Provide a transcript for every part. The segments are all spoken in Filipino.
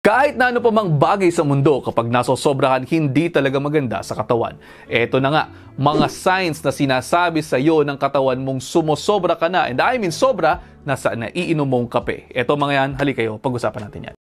Kahit na ano pa mang bagay sa mundo kapag nasosobrahan, hindi talaga maganda sa katawan. Eto na nga, mga signs na sinasabi sa iyo ng katawan mong sumosobra ka na, and I mean sobra, na sa naiinom mong kape. Eto mga yan, hali kayo, pag-usapan natin yan.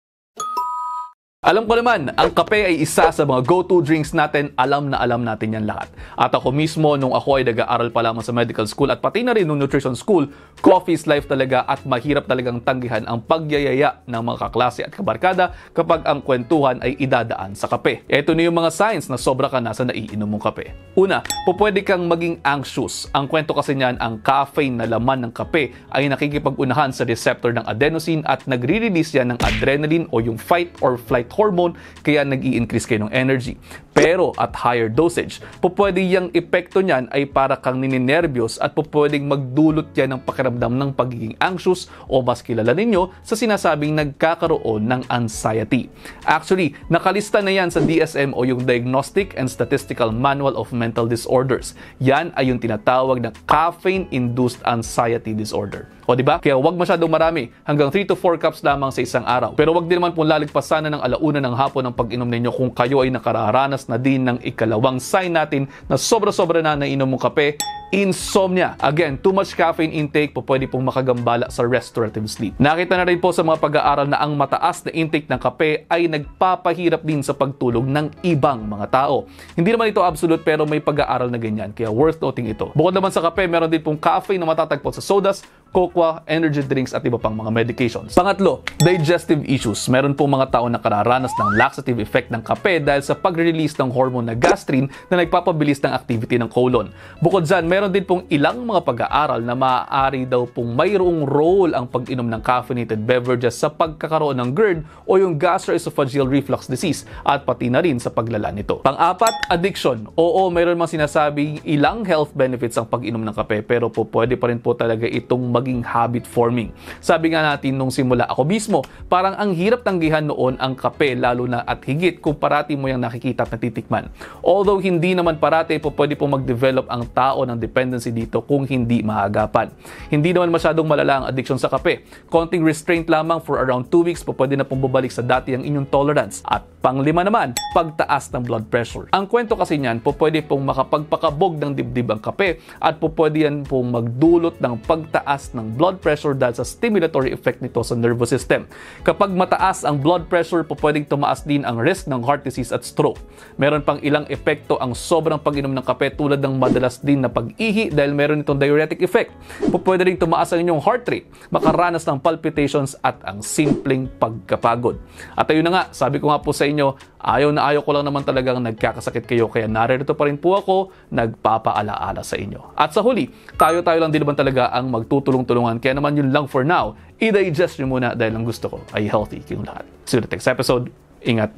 Alam ko naman, ang kape ay isa sa mga go-to drinks natin, alam na alam natin yan lahat. At ako mismo, nung ako ay nag-aaral pa lamang sa medical school at pati na rin nung nutrition school, coffee is life talaga at mahirap talagang tanggihan ang pagyayaya ng mga kaklase at kabarkada kapag ang kwentuhan ay idadaan sa kape. Ito na yung mga signs na sobra ka na sa naiinom mong kape. Una, pwede kang maging anxious. Ang kwento kasi niyan, ang caffeine na laman ng kape ay nakikipag-unahan sa receptor ng adenosine at nagre-release yan ng adrenaline o yung fight or flight hormone, kaya nag-i-increase kayo ng energy. Pero at higher dosage, pwede yung epekto niyan ay para kang nininervyos at pwedeng magdulot yan ng pakiramdam ng pagiging anxious o mas kilala ninyo sa sinasabing nagkakaroon ng anxiety. Actually, nakalista na yan sa DSM o yung Diagnostic and Statistical Manual of Mental Disorders. Yan ay yung tinatawag na caffeine-induced anxiety disorder. O diba? Kaya wag masyadong marami, hanggang 3 to 4 cups lamang sa isang araw. Pero wag din naman pong lalagpasan ng alauna ng hapon ng pag-inom ninyo kung kayo ay nakararanas na din ng ikalawang sign natin na sobra-sobra na nainom mong kape, insomnia. Again, too much caffeine intake pwede pong makagambala sa restorative sleep. Nakita na rin po sa mga pag-aaral na ang mataas na intake ng kape ay nagpapahirap din sa pagtulog ng ibang mga tao. Hindi naman ito absolute pero may pag-aaral na ganyan, kaya worth noting ito. Bukod naman sa kape, meron din pong caffeine na matatagpo sa sodas, cocoa, energy drinks at iba pang mga medications. Pangatlo, digestive issues. Meron pong mga tao na kararanas ng laxative effect ng kape dahil sa pag-release ng hormone na gastrin na nagpapabilis ng activity ng colon. Bukod dyan, meron din pong ilang mga pag-aaral na maaari daw pong mayroong role ang pag-inom ng caffeinated beverages sa pagkakaroon ng GERD o yung gastroesophageal reflux disease at pati na rin sa paglala nito. Pang-apat, addiction. Oo, meron mga sinasabing ilang health benefits ang pag-inom ng kape pero pwede pa rin po talaga itong maging habit forming. Sabi nga natin nung simula, ako mismo, parang ang hirap tanggihan noon ang kape lalo na at higit kung parati mo yung nakikita at natitikman. Although hindi naman parati pwede po mag-develop ang tao ng dependency dito kung hindi maagapan. Hindi naman masyadong malala ang addiction sa kape. Konting restraint lamang for around 2 weeks pwede na pong bumalik sa dati ang inyong tolerance. At panglima naman, pagtaas ng blood pressure. Ang kwento kasi niyan, pwede pong makapagpakabog ng dibdib ang kape at pwede yan pong magdulot ng pagtaas ng blood pressure dahil sa stimulatory effect nito sa nervous system. Kapag mataas ang blood pressure, pwedeng tumaas din ang risk ng heart disease at stroke. Meron pang ilang epekto ang sobrang pag-inom ng kape tulad ng madalas din na pag-ihi dahil meron itong diuretic effect. Pwede rin tumaas ang inyong heart rate, makaranas ng palpitations at ang simpleng pagkapagod. At ayun na nga, sabi ko nga po sa inyo, ayaw na ayaw ko lang naman talagang nagkakasakit kayo kaya narito pa rin po ako nagpapaalaala sa inyo. At sa huli, tayo-tayo lang din naman talaga ang magtutulong-tulungan kaya naman yun lang for now, i-digest nyo muna dahil ang gusto ko ay healthy kayong lahat. See you in the next episode. Ingat.